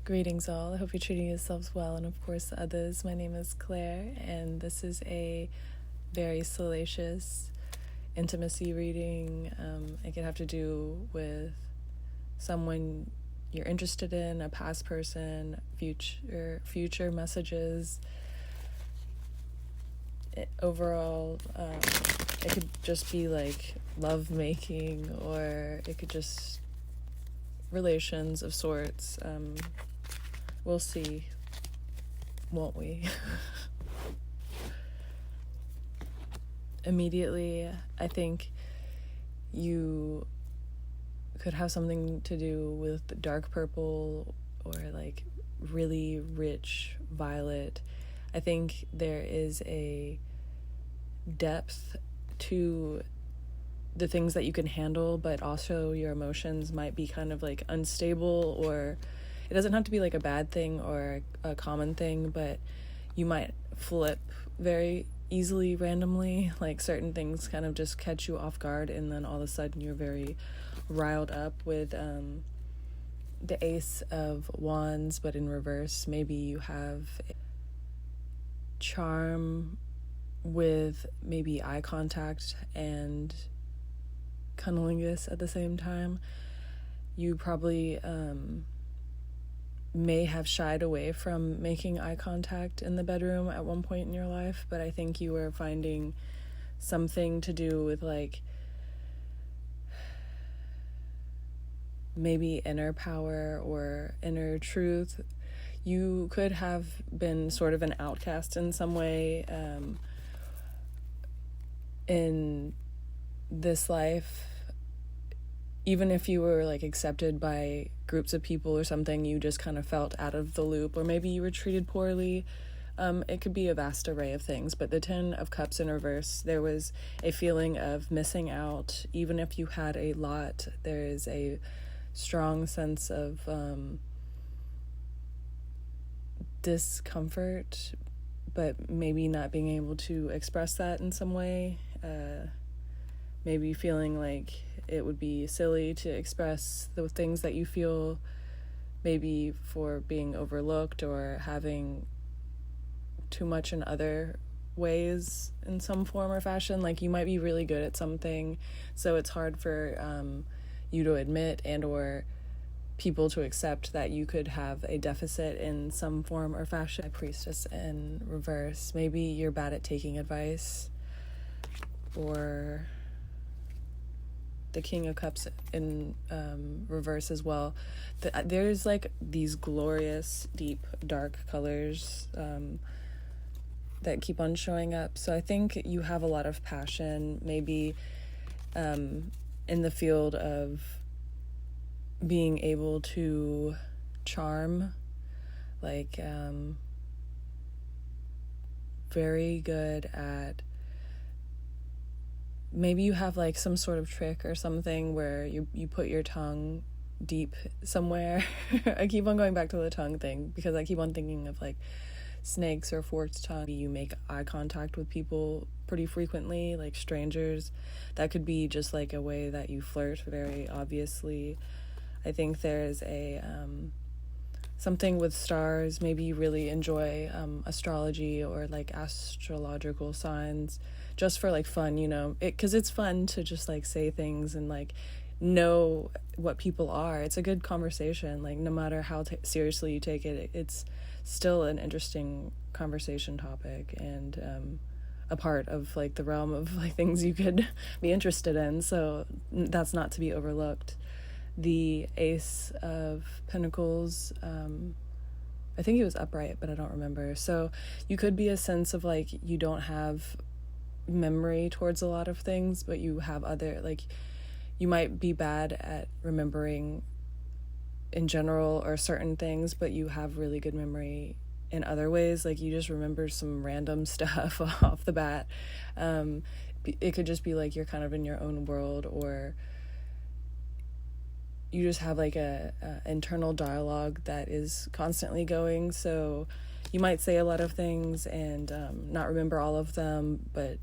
Greetings all. I hope you're treating yourselves well and of course others. My name is Clair and this is a very salacious intimacy reading. It could have to do with someone you're interested in, a past person, future messages. Overall, it could just be like love making, or it could just relations of sorts. We'll see, won't we? Immediately, I think you could have something to do with dark purple or like really rich violet. I think there is a depth to the things that you can handle, but also your emotions might be kind of like unstable, or it doesn't have to be like a bad thing or a common thing, but you might flip very easily randomly, like certain things kind of just catch you off guard, and then all of a sudden you're very riled up with the Ace of Wands, but in reverse. Maybe you have charm with maybe eye contact and cunnilingus at the same time. You probably may have shied away from making eye contact in the bedroom at one point in your life, but I think you were finding something to do with like maybe inner power or inner truth. You could have been sort of an outcast in some way in this life. Even if you were like accepted by groups of people or something, you just kind of felt out of the loop, or maybe you were treated poorly. It could be a vast array of things, but the 10 of Cups in reverse, there was a feeling of missing out. Even if you had a lot, there is a strong sense of discomfort, but maybe not being able to express that in some way. Maybe feeling like it would be silly to express the things that you feel, maybe for being overlooked or having too much in other ways in some form or fashion. Like you might be really good at something, so it's hard for you to admit and or people to accept that you could have a deficit in some form or fashion. Priestess in reverse. Maybe you're bad at taking advice, or the King of Cups in reverse as well. There's like these glorious, deep, dark colors that keep on showing up. So I think you have a lot of passion, maybe in the field of being able to charm, like very good at, maybe you have like some sort of trick or something where you put your tongue deep somewhere. I keep on going back to the tongue thing because I keep on thinking of like snakes or forked tongue. You make eye contact with people pretty frequently, like strangers. That could be just like a way that you flirt, very obviously. I think there's a something with stars. Maybe you really enjoy astrology or like astrological signs just for like fun, you know, because it's fun to just like say things and like know what people are. It's a good conversation, like no matter how seriously you take it, it's still an interesting conversation topic and a part of like the realm of like things you could be interested in, so that's not to be overlooked. The Ace of Pentacles, I think it was upright, but I don't remember. So you could be a sense of like you don't have memory towards a lot of things, but you have other, like you might be bad at remembering in general or certain things, but you have really good memory in other ways. Like you just remember some random stuff off the bat. It could just be like you're kind of in your own world, or you just have like a internal dialogue that is constantly going. So you might say a lot of things and not remember all of them, but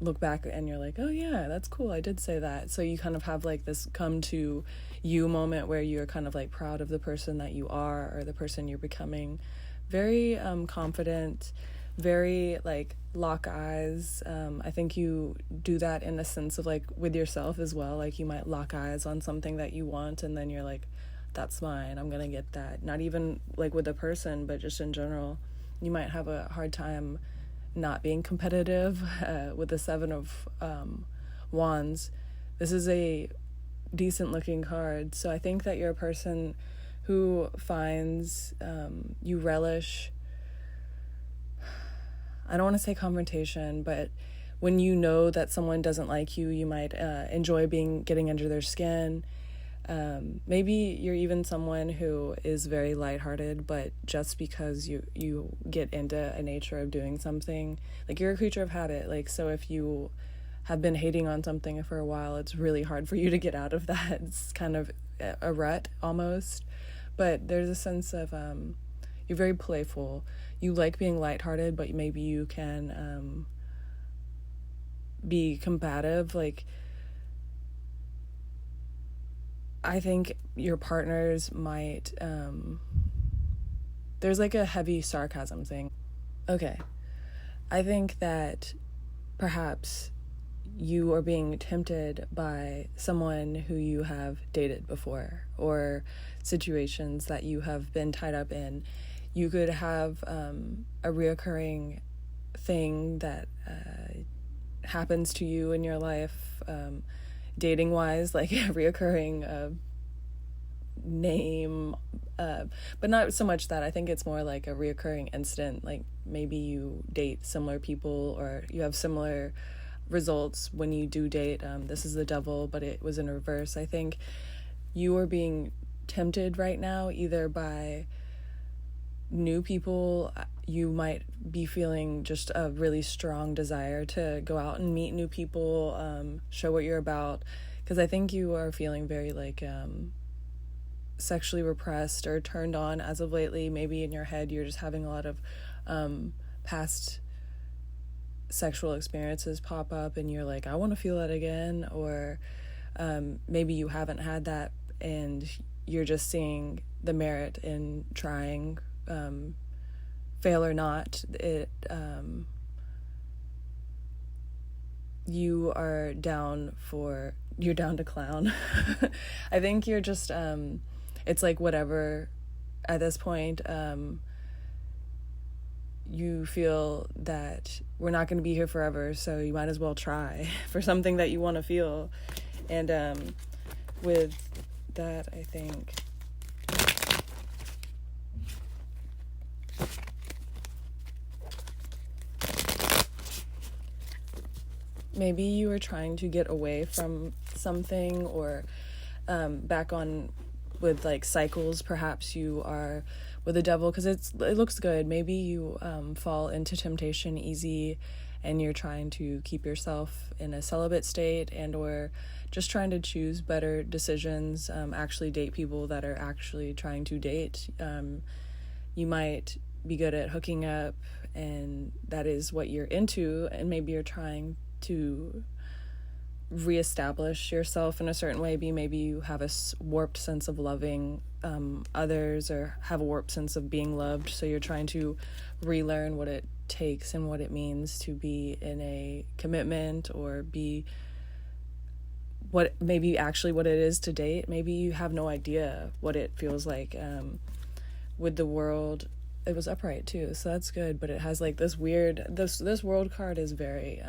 look back and you're like, oh yeah, that's cool, I did say that. So you kind of have like this come to you moment where you're kind of like proud of the person that you are or the person you're becoming. Very confident, very like lock eyes. I think you do that in a sense of like with yourself as well. Like you might lock eyes on something that you want and then you're like, that's mine, I'm gonna get that. Not even like with a person, but just in general. You might have a hard time not being competitive with the Seven of Wands. This is a decent looking card, so I think that you're a person who finds you relish, I don't want to say confrontation, but when you know that someone doesn't like you, you might enjoy getting under their skin. Maybe you're even someone who is very lighthearted, but just because you get into a nature of doing something, like you're a creature of habit. Like, so if you have been hating on something for a while, it's really hard for you to get out of that. It's kind of a rut almost, but there's a sense of, you're very playful. You like being lighthearted, but maybe you can, be combative. Like, I think your partners might, there's like a heavy sarcasm thing. Okay. I think that perhaps you are being tempted by someone who you have dated before or situations that you have been tied up in. You could have a reoccurring thing that happens to you in your life, dating wise, like a reoccurring name, but not so much that. I think it's more like a reoccurring incident. Like maybe you date similar people or you have similar results when you do date. This is the devil, but it was in reverse. I think you are being tempted right now either by new people. You might be feeling just a really strong desire to go out and meet new people, show what you're about, because I think you are feeling very like sexually repressed or turned on as of lately. Maybe in your head you're just having a lot of past sexual experiences pop up and you're like, I want to feel that again. Or maybe you haven't had that and you're just seeing the merit in trying, fail or not. You're down to clown. I think you're just it's like whatever at this point. You feel that we're not going to be here forever, so you might as well try for something that you want to feel. And with that, I think maybe you were trying to get away from something or back on with like cycles. Perhaps you are with the devil because it looks good. Maybe you fall into temptation easy and you're trying to keep yourself in a celibate state and or just trying to choose better decisions, actually date people that are actually trying to date. You might be good at hooking up and that is what you're into, and maybe you're trying to reestablish yourself in a certain way. Maybe you have a warped sense of loving others or have a warped sense of being loved, so you're trying to relearn what it takes and what it means to be in a commitment or be what maybe actually what it is to date. Maybe you have no idea what it feels like. With the world, it was upright too, so that's good, but it has like this weird, this world card is very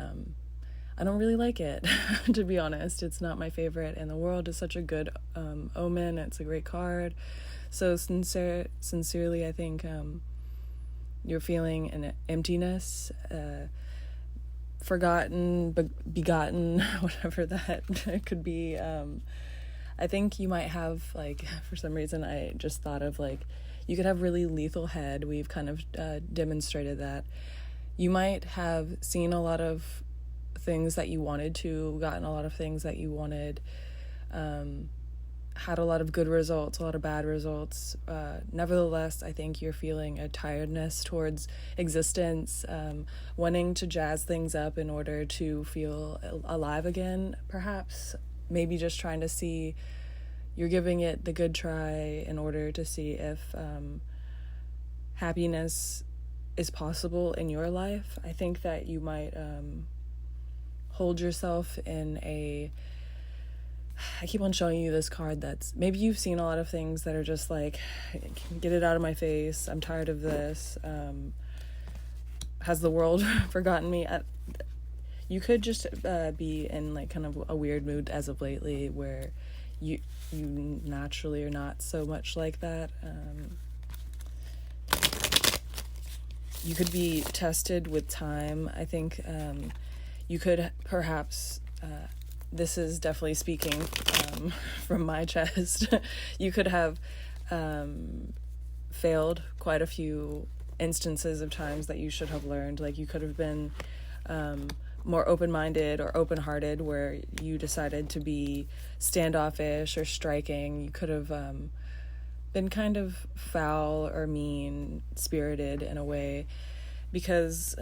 I don't really like it, to be honest. It's not my favorite, and the world is such a good omen. It's a great card. So sincerely, I think you're feeling an emptiness, forgotten, begotten, whatever that could be. I think you might have, like, for some reason, I just thought of, like, you could have really lethal head. We've kind of demonstrated that. You might have seen a lot of things that you wanted to, gotten a lot of things that you wanted, had a lot of good results, a lot of bad results. Nevertheless, I think you're feeling a tiredness towards existence, wanting to jazz things up in order to feel alive again, perhaps. Maybe just trying to see, you're giving it the good try in order to see if happiness is possible in your life. I think that you might hold yourself in a... I keep on showing you this card that's... Maybe you've seen a lot of things that are just like, get it out of my face, I'm tired of this, has the world forgotten me? You could just be in like kind of a weird mood as of lately where you naturally are not so much like that. You could be tested with time. I think you could perhaps... this is definitely speaking from my chest. You could have failed quite a few instances of times that you should have learned. Like you could have been more open-minded or open-hearted where you decided to be standoffish or striking. You could have been kind of foul or mean-spirited in a way because,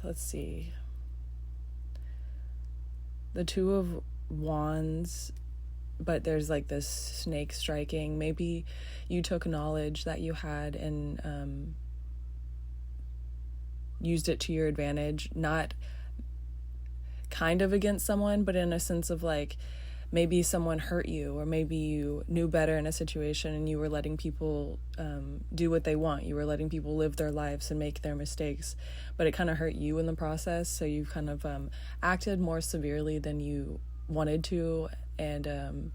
let's see... The Two of Wands, but there's like this snake striking. Maybe you took knowledge that you had and used it to your advantage, not kind of against someone, but in a sense of like maybe someone hurt you, or maybe you knew better in a situation and you were letting people do what they want. You were letting people live their lives and make their mistakes, but it kind of hurt you in the process. So you kind of acted more severely than you wanted to. And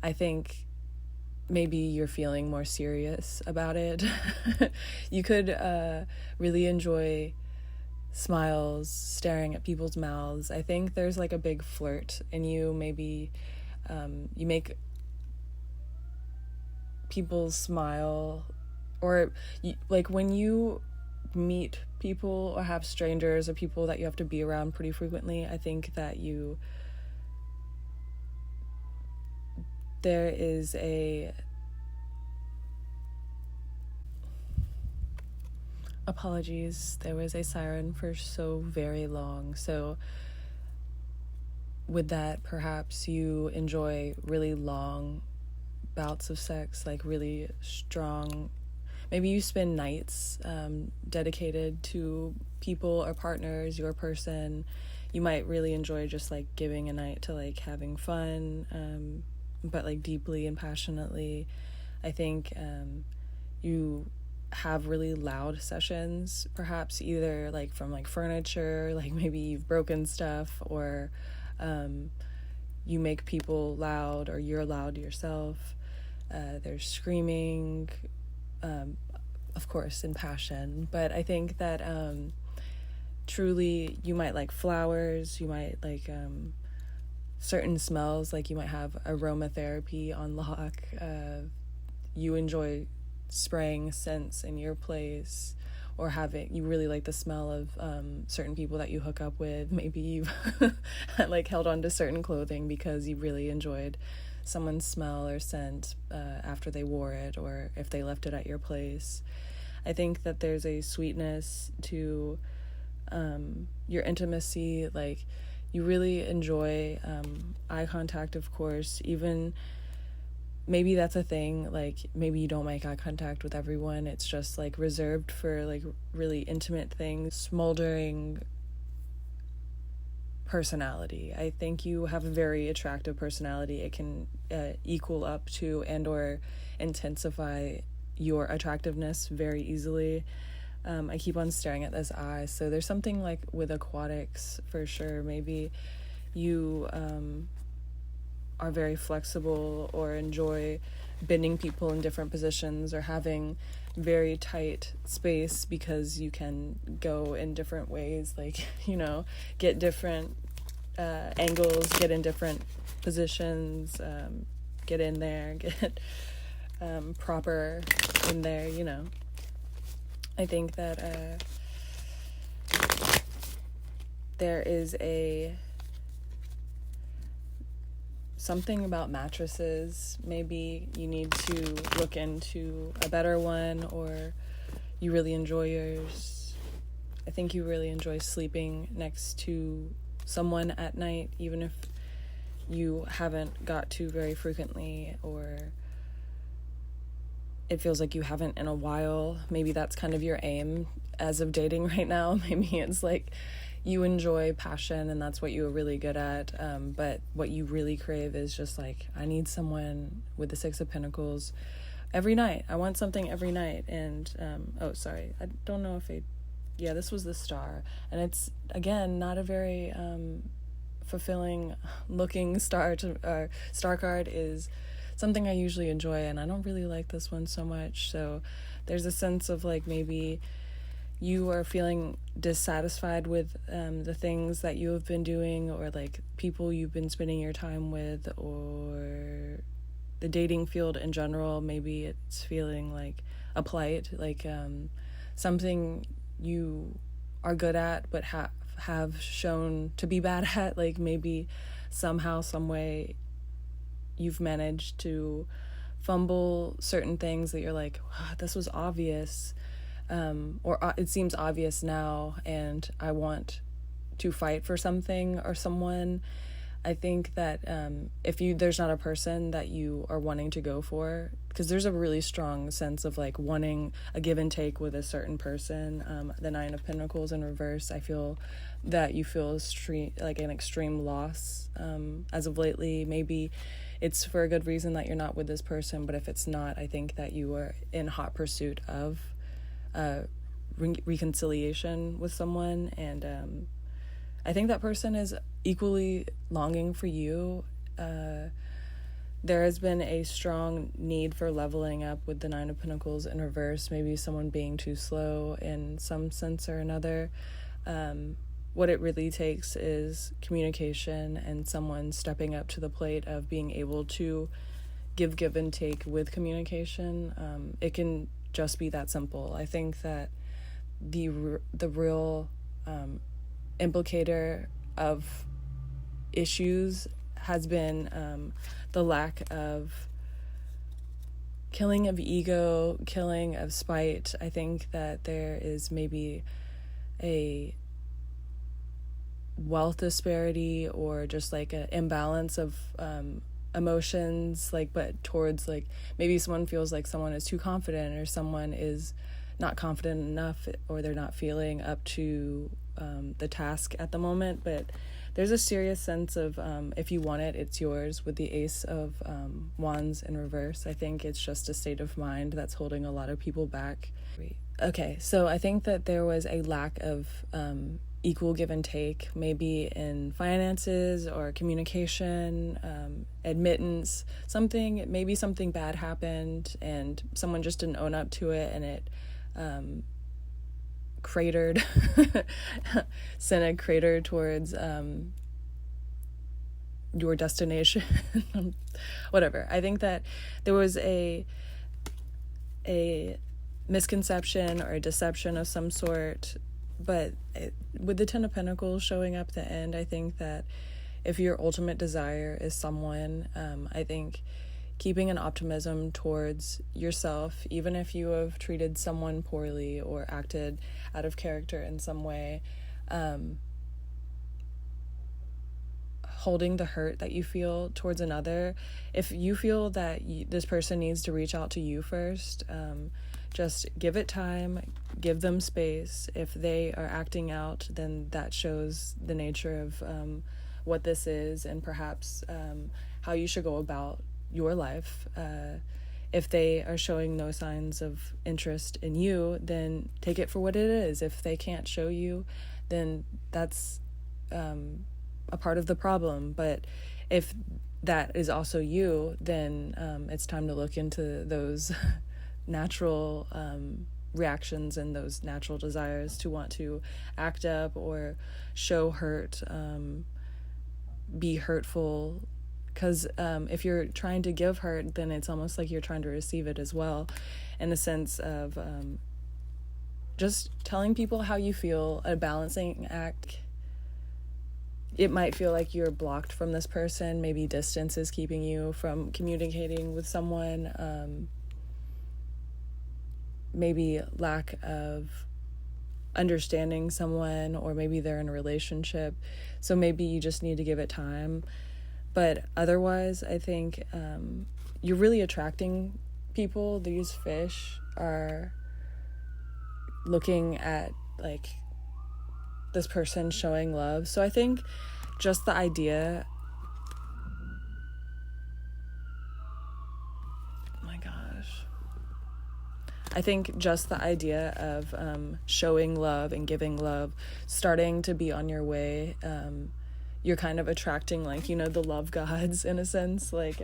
I think maybe you're feeling more serious about it. You could really enjoy smiles, staring at people's mouths. I think there's like a big flirt in you. Maybe you make people smile, or like when you meet people or have strangers or people that you have to be around pretty frequently, I think that there is a... Apologies, there was a siren for so very long. So with that, perhaps you enjoy really long bouts of sex, like really strong. Maybe you spend nights dedicated to people or partners, your person. You might really enjoy just like giving a night to like having fun, but like deeply and passionately. I think you have really loud sessions, perhaps either like from like furniture, like maybe you've broken stuff, or you make people loud, or you're loud yourself. There's screaming, of course, in passion, but I think that truly you might like flowers, you might like certain smells, like you might have aromatherapy on lock. You enjoy spraying scents in your place, or you really like the smell of certain people that you hook up with. Maybe you've like held on to certain clothing because you really enjoyed someone's smell or scent after they wore it, or if they left it at your place. I think that there's a sweetness to your intimacy. Like you really enjoy eye contact, of course. Even maybe that's a thing, like maybe you don't make eye contact with everyone, it's just like reserved for like really intimate things. Smoldering personality. I think you have a very attractive personality. It can equal up to and or intensify your attractiveness very easily. I keep on staring at this eye, so there's something like with aquatics for sure. Maybe you are very flexible, or enjoy bending people in different positions, or having very tight space because you can go in different ways, like, you know, get different angles, get in different positions, get in there, get proper in there, you know. I think that there is something about mattresses. Maybe you need to look into a better one, or you really enjoy yours. I think you really enjoy sleeping next to someone at night, even if you haven't got to very frequently, or it feels like you haven't in a while. Maybe that's kind of your aim as of dating right now. Maybe it's like you enjoy passion and that's what you're really good at, but what you really crave is just like, I need someone with the Six of Pentacles every night. I want something every night. And I don't know if this was the Star, and it's again not a very fulfilling looking star card. Is something I usually enjoy, and I don't really like this one so much. So there's a sense of like maybe you are feeling dissatisfied with the things that you have been doing, or like people you've been spending your time with, or the dating field in general. Maybe it's feeling like a plight, like something you are good at but have shown to be bad at. Like maybe somehow, some way you've managed to fumble certain things that you're like, oh, this was obvious, or it seems obvious now, and I want to fight for something or someone. I think that there's not a person that you are wanting to go for, because there's a really strong sense of like wanting a give and take with a certain person. The Nine of Pentacles in reverse, I feel that you feel like an extreme loss as of lately. Maybe it's for a good reason that you're not with this person, but if it's not, I think that you are in hot pursuit of reconciliation with someone, and I think that person is equally longing for you. There has been a strong need for leveling up with the Nine of Pentacles in reverse, maybe someone being too slow in some sense or another. What it really takes is communication and someone stepping up to the plate of being able to give and take with communication. It can just be that simple. I think that the real implicator of issues has been the lack of killing of ego, killing of spite. I think that there is maybe a wealth disparity, or just like an imbalance of emotions, like, but towards like maybe someone feels like someone is too confident, or someone is not confident enough, or they're not feeling up to the task at the moment. But there's a serious sense of if you want it, it's yours, with the Ace of Wands in reverse. I think it's just a state of mind that's holding a lot of people back. Okay, so I think that there was a lack of equal give and take, maybe in finances or communication, admittance, maybe something bad happened and someone just didn't own up to it, and it cratered, sent a crater towards your destination. Whatever. I think that there was a misconception or a deception of some sort, but with the Ten of Pentacles showing up at the end, I think that if your ultimate desire is someone, I think keeping an optimism towards yourself, even if you have treated someone poorly or acted out of character in some way, holding the hurt that you feel towards another. If you feel that this person needs to reach out to you first, just give it time, give them space. If they are acting out, then that shows the nature of what this is, and perhaps how you should go about your life. If they are showing no signs of interest in you, then take it for what it is. If they can't show you, then that's a part of the problem. But if that is also you, then it's time to look into those natural reactions and those natural desires to want to act up or show hurt, be hurtful. Because if you're trying to give hurt, then it's almost like you're trying to receive it as well, in the sense of just telling people how you feel, a balancing act. it might feel like you're blocked from this person. Maybe distance is keeping you from communicating with someone. Maybe lack of understanding someone, or maybe they're in a relationship. So maybe you just need to give it time. But otherwise, I think you're really attracting people. These fish are looking at like this person showing love. So I think just the idea, oh my gosh, I think just the idea of showing love and giving love starting to be on your way, you're kind of attracting, like, you know, the love gods in a sense. Like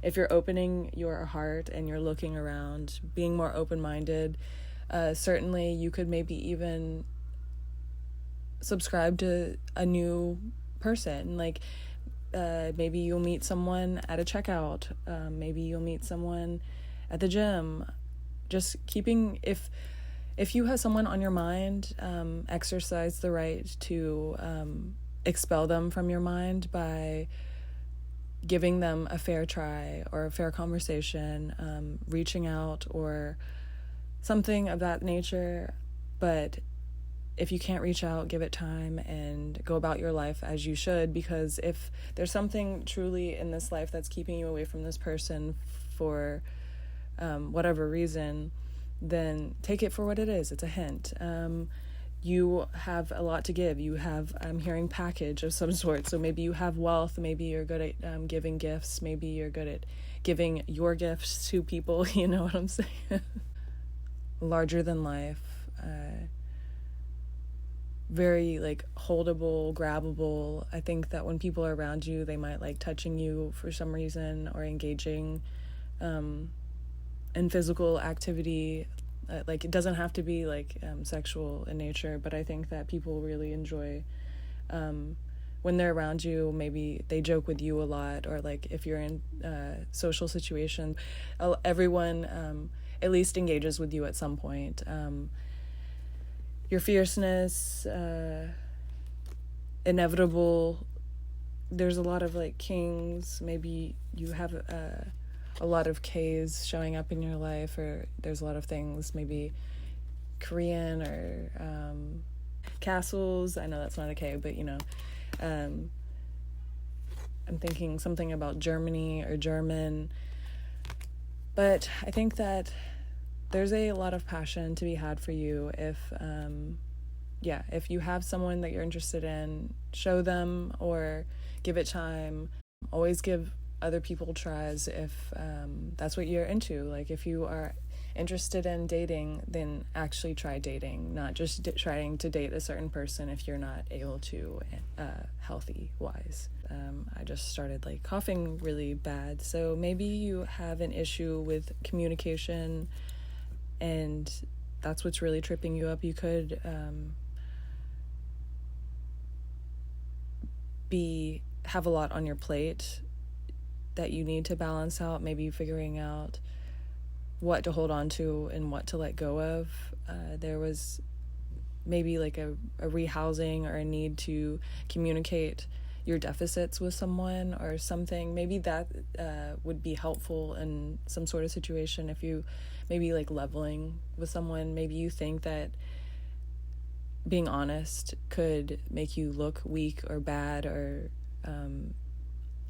if you're opening your heart and you're looking around, being more open-minded, certainly you could maybe even subscribe to a new person. Like maybe you'll meet someone at a checkout, maybe you'll meet someone at the gym. Just keeping, if you have someone on your mind, exercise the right to expel them from your mind by giving them a fair try or a fair conversation, reaching out or something of that nature. But if you can't reach out, give it time and go about your life as you should, because if there's something truly in this life that's keeping you away from this person for whatever reason, then take it for what it is. It's a hint. You have a lot to give. You have, I'm hearing, package of some sort. So maybe you have wealth. Maybe you're good at giving gifts. Maybe you're good at giving your gifts to people. You know what I'm saying? Larger than life. Very like holdable, grabbable. I think that when people are around you, they might like touching you for some reason or engaging in physical activity. Like it doesn't have to be like sexual in nature, but I think that people really enjoy when they're around you. Maybe they joke with you a lot, or like if you're in social situation, everyone at least engages with you at some point. Your fierceness, inevitable. There's a lot of like kings. Maybe you have a lot of K's showing up in your life, or there's a lot of things, maybe Korean or castles. I know that's not a K, but you know, I'm thinking something about Germany or German. But I think that there's a lot of passion to be had for you if you have someone that you're interested in, show them or give it time. Always give other people tries if that's what you're into. Like if you are interested in dating, then actually try dating, not just trying to date a certain person if you're not able to, healthy wise. I just started like coughing really bad, so maybe you have an issue with communication and that's what's really tripping you up. You could have a lot on your plate that you need to balance out, maybe figuring out what to hold on to and what to let go of. There was maybe like a rehousing or a need to communicate your deficits with someone or something. Maybe that would be helpful in some sort of situation. If you maybe like leveling with someone, maybe you think that being honest could make you look weak or bad or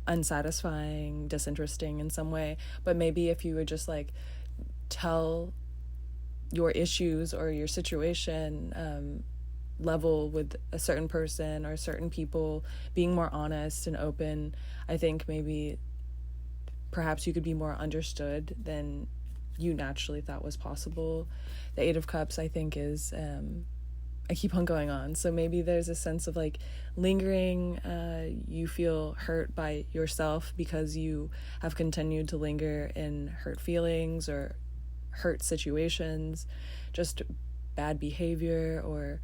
unsatisfying, disinteresting in some way. But maybe if you would just like tell your issues or your situation, level with a certain person or certain people, being more honest and open, I think maybe perhaps you could be more understood than you naturally thought was possible. The Eight of Cups, I think, is I keep on going on. So maybe there's a sense of like lingering. You feel hurt by yourself because you have continued to linger in hurt feelings or hurt situations, just bad behavior, or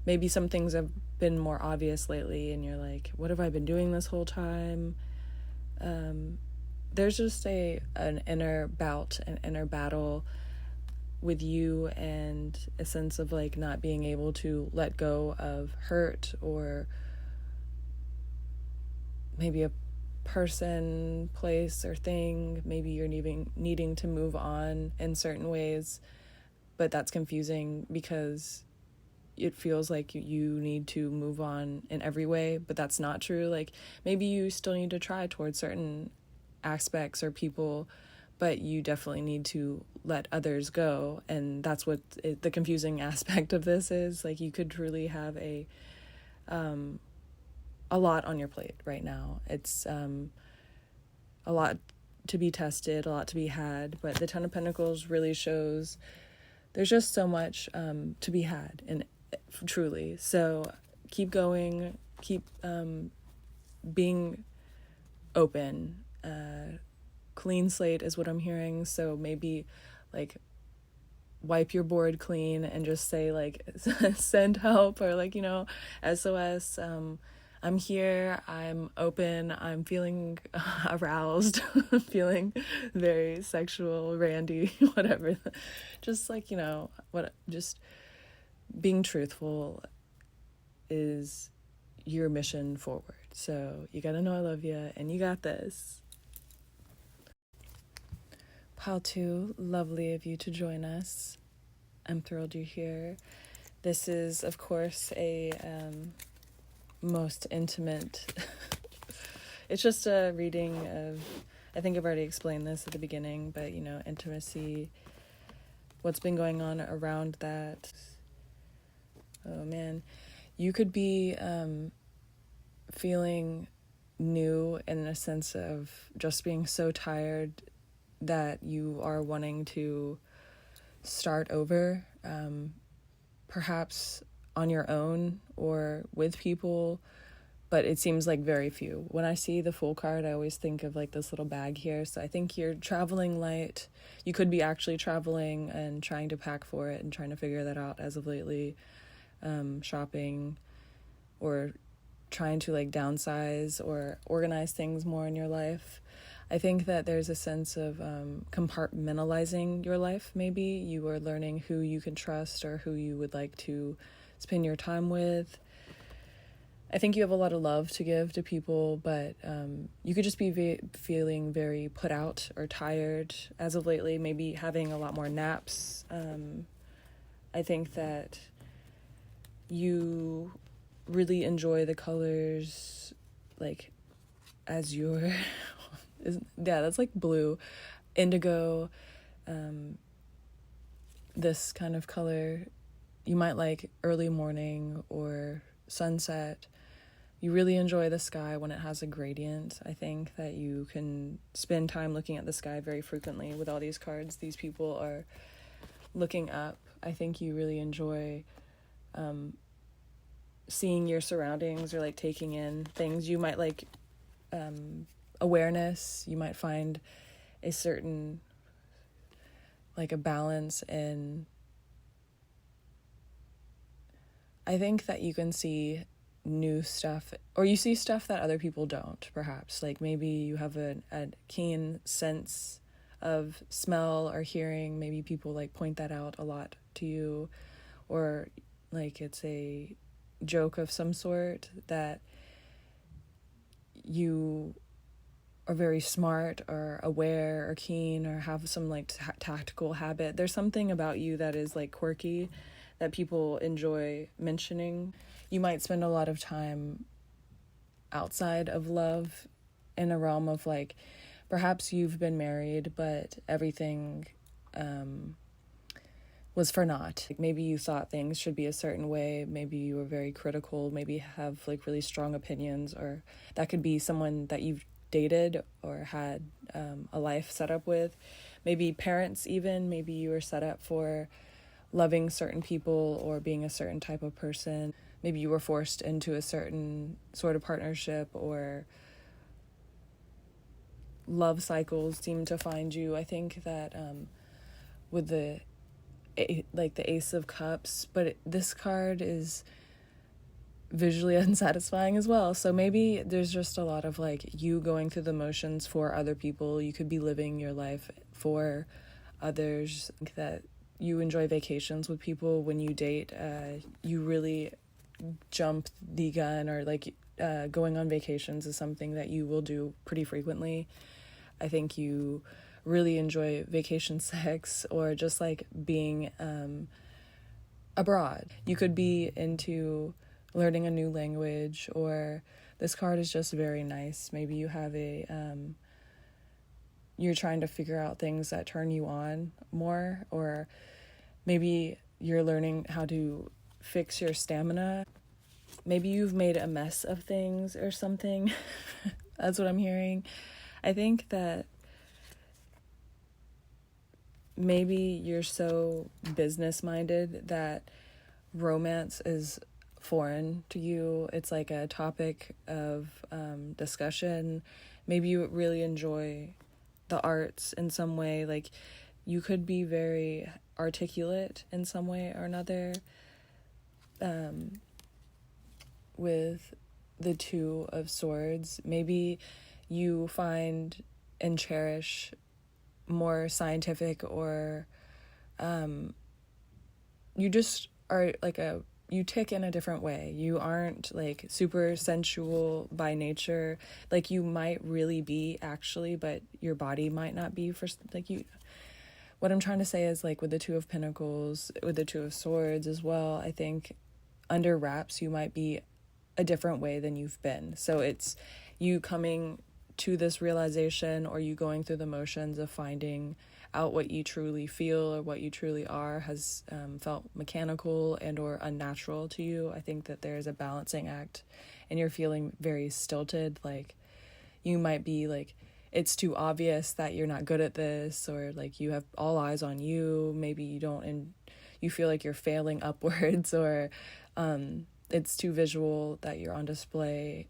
maybe some things have been more obvious lately and you're like, what have I been doing this whole time? There's just an inner bout, an inner battle with you, and a sense of like not being able to let go of hurt or maybe a person, place, or thing. Maybe you're needing to move on in certain ways, but that's confusing because it feels like you need to move on in every way, but that's not true. Like, maybe you still need to try towards certain aspects or people, but you definitely need to let others go. And that's what the confusing aspect of this is. Like, you could truly have a lot on your plate right now. It's a lot to be tested, a lot to be had, but the Ten of Pentacles really shows there's just so much to be had, and truly. So keep going, keep being open. Clean slate is what I'm hearing. So maybe like wipe your board clean and just say like send help, or like, SOS. I'm here, I'm open, I'm feeling aroused, feeling very sexual, randy, whatever. Just like, just being truthful is your mission forward. So you gotta know I love you, and you got this. Pile 2, lovely of you to join us. I'm thrilled you're here. This is, of course, a most intimate it's just a reading of, I think I've already explained this at the beginning, but intimacy, what's been going on around that. Oh man, you could be feeling new in a sense of just being so tired that you are wanting to start over, perhaps on your own or with people, but it seems like very few. When I see the Fool card, I always think of like this little bag here. So I think you're traveling light. You could be actually traveling and trying to pack for it and trying to figure that out as of lately, shopping or trying to like downsize or organize things more in your life. I think that there's a sense of compartmentalizing your life. Maybe you are learning who you can trust or who you would like to spend your time with. I think you have a lot of love to give to people, but you could just be feeling very put out or tired as of lately, maybe having a lot more naps. I think that you really enjoy the colors, like azure. Yeah, that's like blue, indigo, this kind of color. You might like early morning or sunset. You really enjoy the sky when it has a gradient. I think that you can spend time looking at the sky very frequently with all these cards. These people are looking up. I think you really enjoy seeing your surroundings or like taking in things. You might like awareness. You might find a certain like a balance in, I think that you can see new stuff, or you see stuff that other people don't, perhaps. Like maybe you have a keen sense of smell or hearing. Maybe people like point that out a lot to you, or like it's a joke of some sort that you are very smart or aware or keen or have some like tactical habit. There's something about you that is like quirky that people enjoy mentioning. You might spend a lot of time outside of love in a realm of like, perhaps you've been married, but everything was for naught. Like maybe you thought things should be a certain way. Maybe you were very critical, maybe have like really strong opinions, or that could be someone that you've dated or had a life set up with. Maybe parents even, maybe you were set up for loving certain people or being a certain type of person. Maybe you were forced into a certain sort of partnership, or love cycles seem to find you. I think that with the Ace of Cups, but this card is visually unsatisfying as well. So maybe there's just a lot of like you going through the motions for other people. You could be living your life for others. I think that you enjoy vacations with people. When you date, you really jump the gun, or like going on vacations is something that you will do pretty frequently. I think you really enjoy vacation sex, or just like being abroad. You could be into learning a new language, or this card is just very nice. Maybe you have you're trying to figure out things that turn you on more, or maybe you're learning how to fix your stamina. Maybe you've made a mess of things or something. That's what I'm hearing. I think that maybe you're so business-minded that romance is foreign to you. It's like a topic of discussion. Maybe you really enjoy the arts in some way. Like, you could be very articulate in some way or another. With the Two of Swords, maybe you find and cherish more scientific, or you just are like you tick in a different way. You aren't like super sensual by nature, like you might really be actually, but your body might not be. For like, you, what I'm trying to say is, like, with the Two of Pentacles, with the Two of Swords as well, I think under wraps you might be a different way than you've been. So it's you coming to this realization, or you going through the motions of finding out what you truly feel or what you truly are has felt mechanical and or unnatural to you. I think that there's a balancing act, and you're feeling very stilted. Like, you might be like, it's too obvious that you're not good at this, or like you have all eyes on you. Maybe you don't, and you feel like you're failing upwards, or it's too visual that you're on display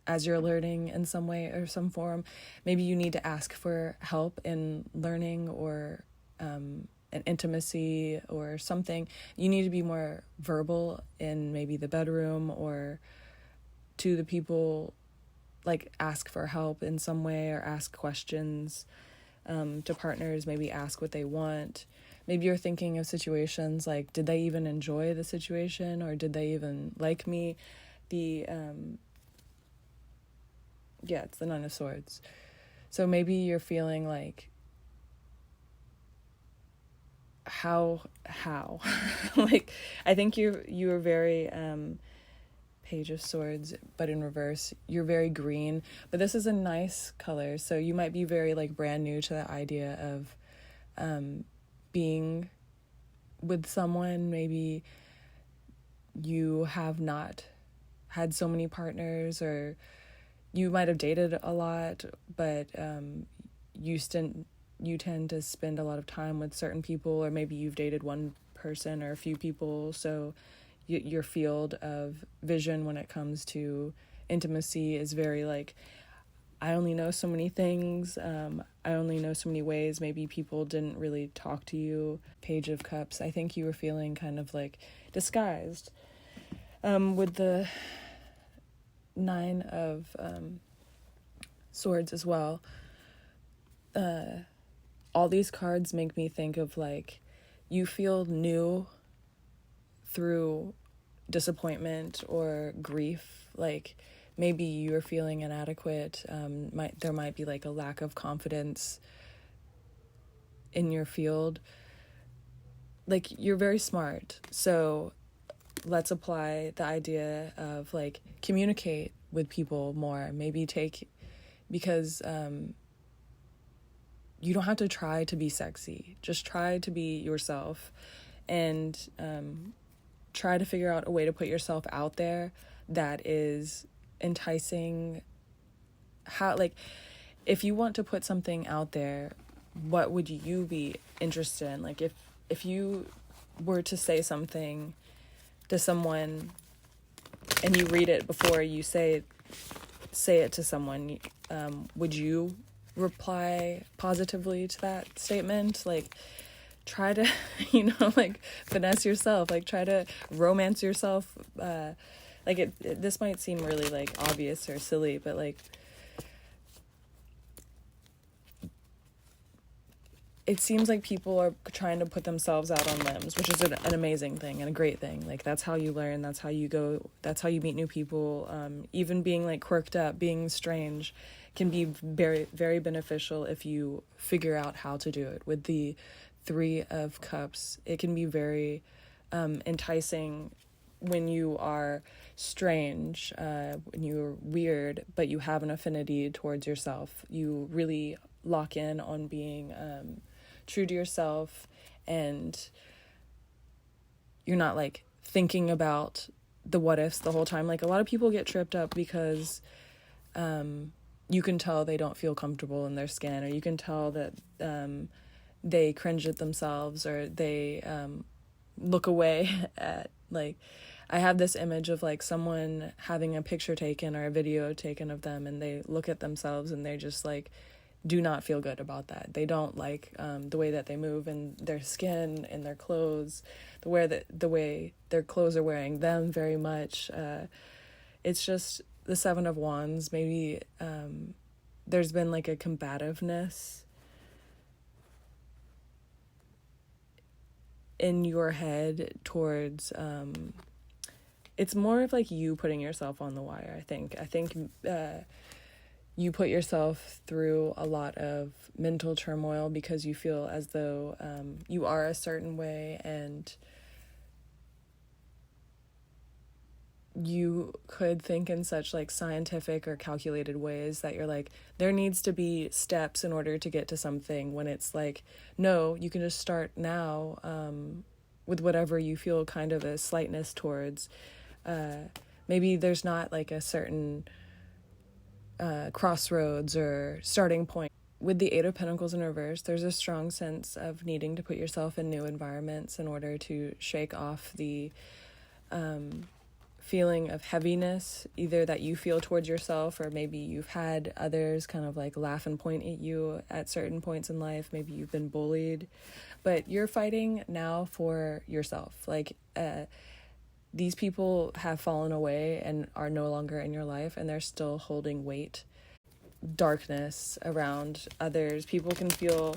as you're learning in some way or some form. Maybe you need to ask for help in learning, or an intimacy or something. You need to be more verbal in maybe the bedroom, or to the people, like ask for help in some way, or ask questions to partners. Maybe ask what they want. Maybe you're thinking of situations like, did they even enjoy the situation, or did they even like me? It's the Nine of Swords. So maybe you're feeling like, how like, I think you are very Page of Swords, but in reverse. You're very green, but this is a nice color, so you might be very like brand new to the idea of being with someone. Maybe you have not had so many partners, or you might have dated a lot, but you tend to spend a lot of time with certain people, or maybe you've dated one person or a few people, so your field of vision when it comes to intimacy is very like, I only know so many things, I only know so many ways. Maybe people didn't really talk to you. Page of Cups, I think you were feeling kind of like disguised. With the Nine of Swords as well, all these cards make me think of like, you feel new through disappointment or grief. Like, maybe you're feeling inadequate. There might be like a lack of confidence in your field. Like, you're very smart, so let's apply the idea of like, communicate with people more. Maybe because you don't have to try to be sexy. Just try to be yourself, and try to figure out a way to put yourself out there that is enticing. How, like, if you want to put something out there, what would you be interested in? Like, if you were to say something to someone and you read it before you say it to someone, would you reply positively to that statement? Like, try to like finesse yourself, like try to romance yourself. Like, this might seem really like obvious or silly, but like, it seems like people are trying to put themselves out on limbs, which is an amazing thing and a great thing. Like, that's how you learn, that's how you go, that's how you meet new people. Even being like quirked up, being strange can be very, very beneficial if you figure out how to do it. With the Three of Cups, it can be very enticing when you are strange, when you're weird, but you have an affinity towards yourself. You really lock in on being true to yourself, and you're not like thinking about the what ifs the whole time. Like, a lot of people get tripped up because you can tell they don't feel comfortable in their skin, or you can tell that they cringe at themselves, or they look away at, like, I have this image of like someone having a picture taken or a video taken of them, and they look at themselves and they just like do not feel good about that. They don't like the way that they move in their skin, in their clothes, the way their clothes are wearing them very much. It's just the Seven of Wands. Maybe there's been like a combativeness in your head towards it's more of like you putting yourself on the wire. I think you put yourself through a lot of mental turmoil because you feel as though you are a certain way, and you could think in such like scientific or calculated ways that you're like, there needs to be steps in order to get to something, when it's like, no, you can just start now with whatever you feel kind of a slightness towards. Maybe there's not like a certain crossroads or starting point. With the Eight of Pentacles in reverse, there's a strong sense of needing to put yourself in new environments in order to shake off the feeling of heaviness, either that you feel towards yourself, or maybe you've had others kind of like laugh and point at you at certain points in life. Maybe you've been bullied, but you're fighting now for yourself. Like, these people have fallen away and are no longer in your life, and they're still holding weight. Darkness around others. People can feel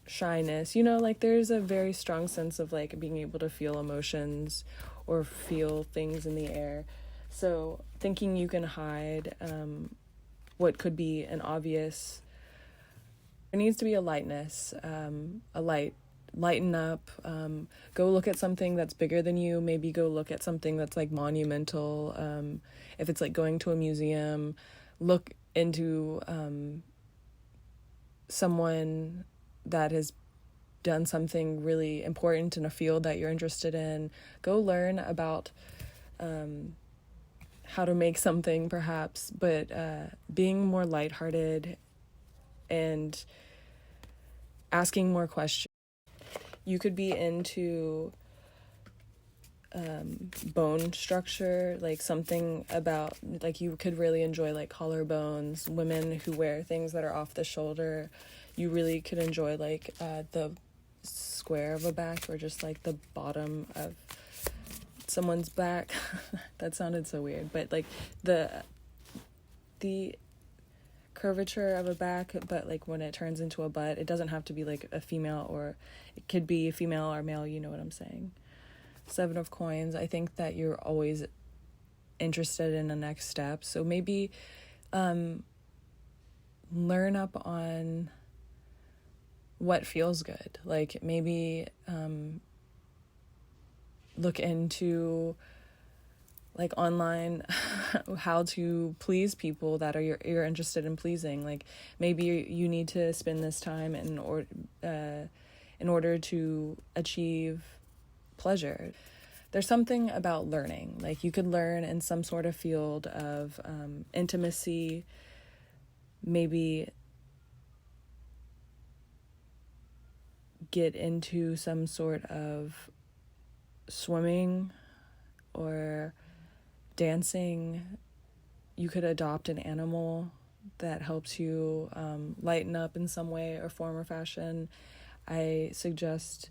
shyness. You know, like, there's a very strong sense of like being able to feel emotions or feel things in the air. So thinking you can hide what could be an obvious, there needs to be a lightness, lighten up, go look at something that's bigger than you. Maybe go look at something that's like monumental. If it's like going to a museum, look into someone that has done something really important in a field that you're interested in. Go learn about how to make something, perhaps, but being more lighthearted and asking more questions. You could be into bone structure, like something about, like, you could really enjoy like collarbones, women who wear things that are off the shoulder. You really could enjoy like the square of a back, or just like the bottom of someone's back. That sounded so weird, but like the curvature of a back, but like when it turns into a butt, it doesn't have to be like a female, or it could be female or male, you know what I'm saying. Seven of Coins, I think that you're always interested in the next step, so maybe learn up on what feels good. Like, maybe look into like online how to please people that are you're interested in pleasing. Like, maybe you need to spend this time in order to achieve pleasure. There's something about learning. Like, you could learn in some sort of field of intimacy, maybe get into some sort of swimming or dancing. You could adopt an animal that helps you lighten up in some way or form or fashion. I suggest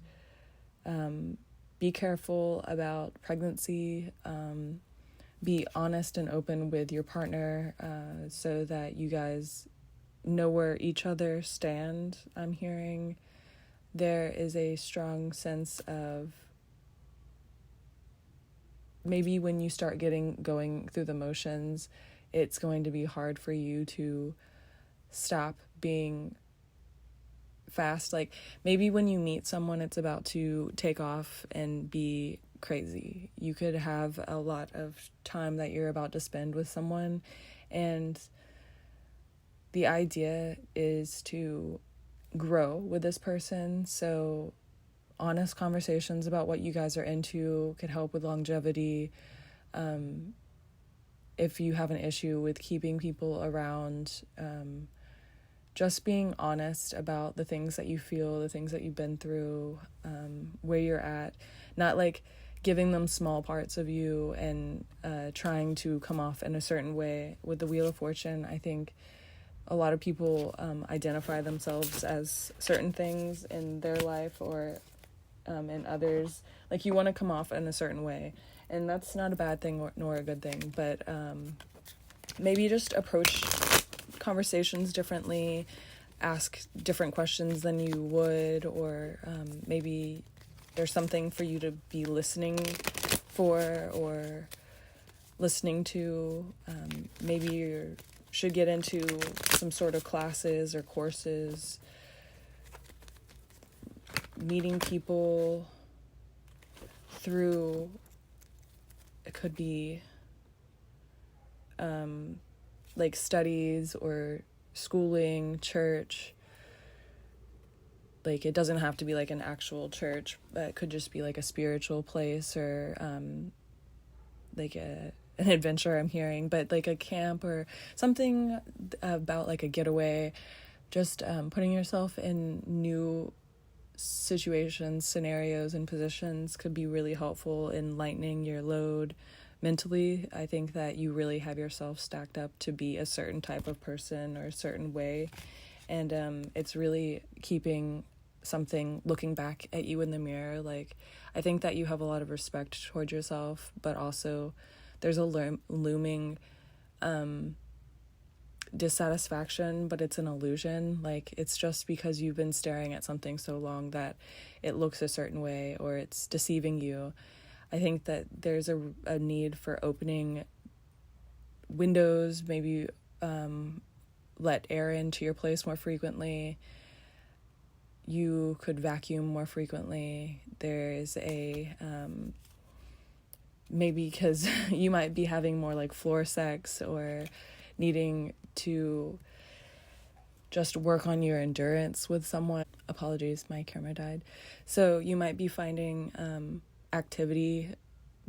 be careful about pregnancy. Be honest and open with your partner so that you guys know where each other stand. I'm hearing there is a strong sense of maybe when you start going through the motions, it's going to be hard for you to stop being fast. Like maybe when you meet someone, it's about to take off and be crazy. You could have a lot of time that you're about to spend with someone, and the idea is to grow with this person. So honest conversations about what you guys are into could help with longevity. If you have an issue with keeping people around, just being honest about the things that you feel, the things that you've been through, where you're at, not like giving them small parts of you and trying to come off in a certain way. With the Wheel of Fortune, I think a lot of people identify themselves as certain things in their life or in others. Like you want to come off in a certain way, and that's not a bad thing nor a good thing, but maybe just approach conversations differently, ask different questions than you would, or maybe there's something for you to be listening for or listening to. Maybe you should get into some sort of classes or courses, meeting people through, it could be like studies or schooling, church. Like it doesn't have to be like an actual church, but it could just be like a spiritual place or like an adventure I'm hearing, but like a camp or something about like a getaway. Just putting yourself in new situations, scenarios, and positions could be really helpful in lightening your load mentally. I think that you really have yourself stacked up to be a certain type of person or a certain way, and it's really keeping something looking back at you in the mirror. Like I think that you have a lot of respect towards yourself, but also there's a looming dissatisfaction, but it's an illusion. Like it's just because you've been staring at something so long that it looks a certain way or it's deceiving you. I think that there's a need for opening windows, maybe let air into your place more frequently. You could vacuum more frequently. There's a maybe because you might be having more like floor sex or needing to just work on your endurance with someone. Apologies, my camera died. So you might be finding activity,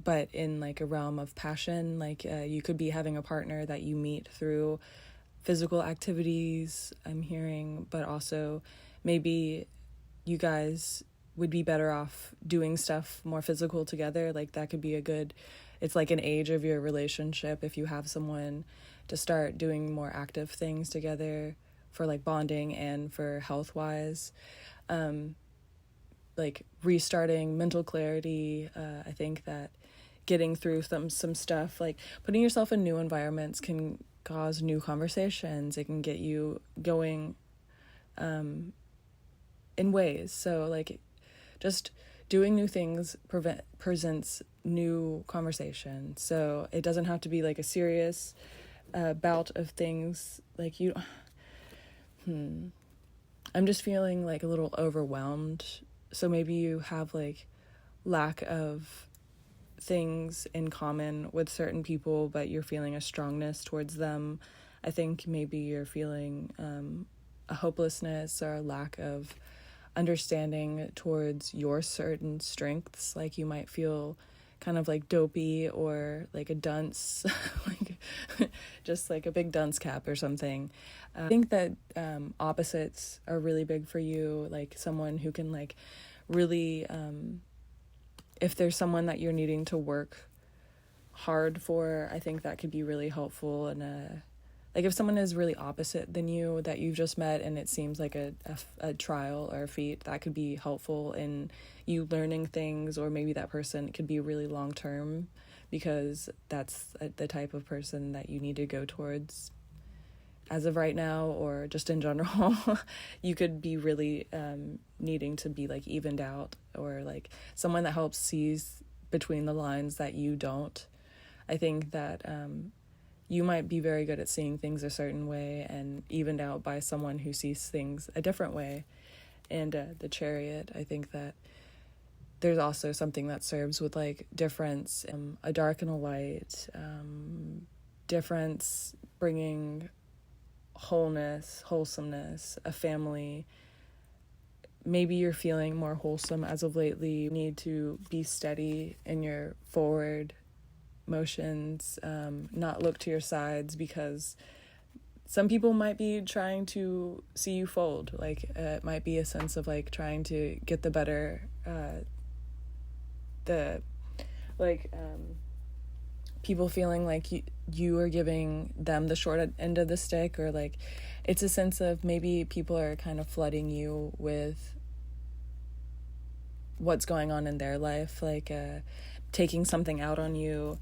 but in like a realm of passion. Like you could be having a partner that you meet through physical activities, I'm hearing, but also maybe you guys would be better off doing stuff more physical together. Like that could be it's like an age of your relationship if you have someone to start doing more active things together for like bonding and for health wise. Like restarting mental clarity. I think that getting through some stuff, like putting yourself in new environments can cause new conversations. It can get you going in ways. So like just doing new things presents new conversation. So it doesn't have to be like a serious bout of things. Like I'm just feeling like a little overwhelmed. So maybe you have like lack of things in common with certain people, but you're feeling a strongness towards them. I think maybe you're feeling a hopelessness or a lack of understanding towards your certain strengths. Like you might feel kind of like dopey or like a dunce, like just like a big dunce cap or something. I think that opposites are really big for you, like someone who can like really, if there's someone that you're needing to work hard for, I think that could be really helpful. And like if someone is really opposite than you that you've just met and it seems like a trial or a feat, that could be helpful in you learning things, or maybe that person could be really long term because that's the type of person that you need to go towards. as of right now, or just in general, you could be really needing to be like evened out, or like someone that helps sees between the lines that you don't. I think that you might be very good at seeing things a certain way and evened out by someone who sees things a different way. And the Chariot, I think that there's also something that serves with like difference, a dark and a light, difference bringing wholeness, wholesomeness, a family. Maybe you're feeling more wholesome as of lately. You need to be steady in your forward motions, not look to your sides, because some people might be trying to see you fold. Like it might be a sense of like trying to get the better, people feeling like you are giving them the short end of the stick, or like it's a sense of maybe people are kind of flooding you with what's going on in their life, like taking something out on you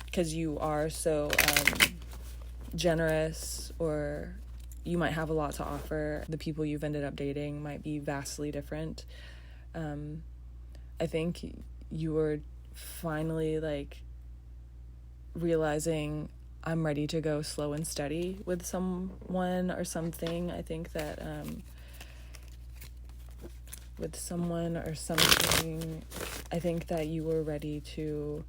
because you are so generous, or you might have a lot to offer. The people you've ended up dating might be vastly different. I think you were finally like realizing, I'm ready to go slow and steady with someone or something. I think that with someone or something, I think that you were ready to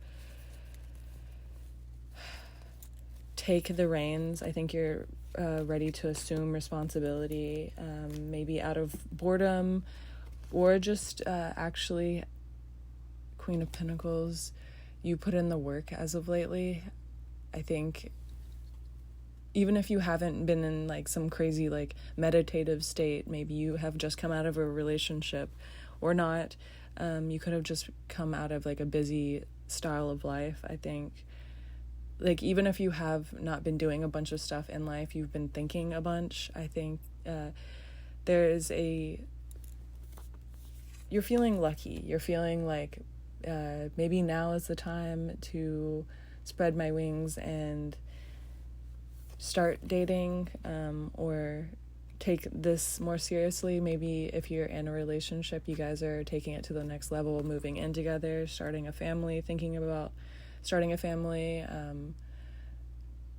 take the reins. I think you're ready to assume responsibility, maybe out of boredom, or just actually, Queen of Pentacles, you put in the work as of lately. I think even if you haven't been in like some crazy like meditative state, maybe you have just come out of a relationship or not, you could have just come out of like a busy style of life. I think like even if you have not been doing a bunch of stuff in life, you've been thinking a bunch. I think you're feeling lucky. You're feeling like maybe now is the time to spread my wings and start dating, or take this more seriously. Maybe if you're in a relationship, you guys are taking it to the next level, moving in together, starting a family, thinking about starting a family,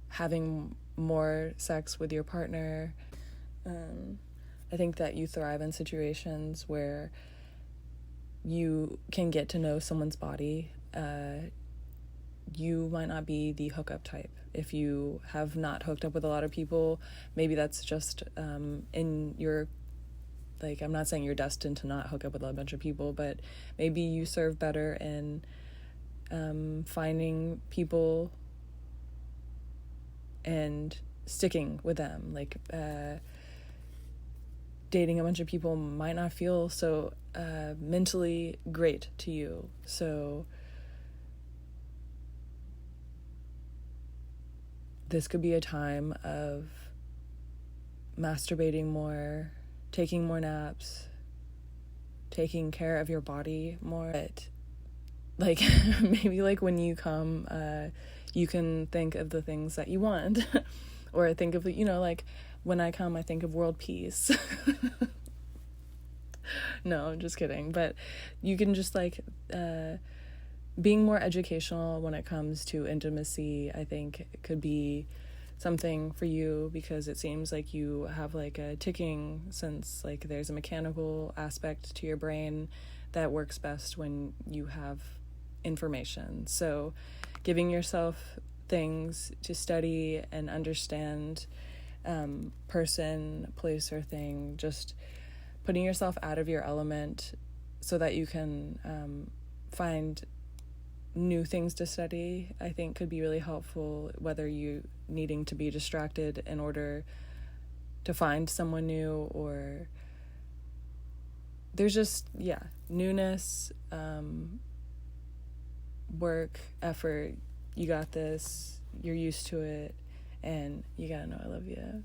having more sex with your partner. I think that you thrive in situations where you can get to know someone's body. You might not be the hookup type. If you have not hooked up with a lot of people, maybe that's just in your, like, I'm not saying you're destined to not hook up with a bunch of people, but maybe you serve better in finding people and sticking with them. Like dating a bunch of people might not feel so mentally great to you. So this could be a time of masturbating more, taking more naps, taking care of your body more. But like maybe like when you come, you can think of the things that you want or think of, like when I come, I think of world peace. No, I'm just kidding. But you can just like being more educational when it comes to intimacy, I think it could be something for you, because it seems like you have like a ticking sense, like there's a mechanical aspect to your brain that works best when you have information. So giving yourself things to study and understand, person, place, or thing, just putting yourself out of your element so that you can find new things to study, I think could be really helpful, whether you needing to be distracted in order to find someone new, or there's just, newness, work, effort. You got this, you're used to it, and you gotta know I love you.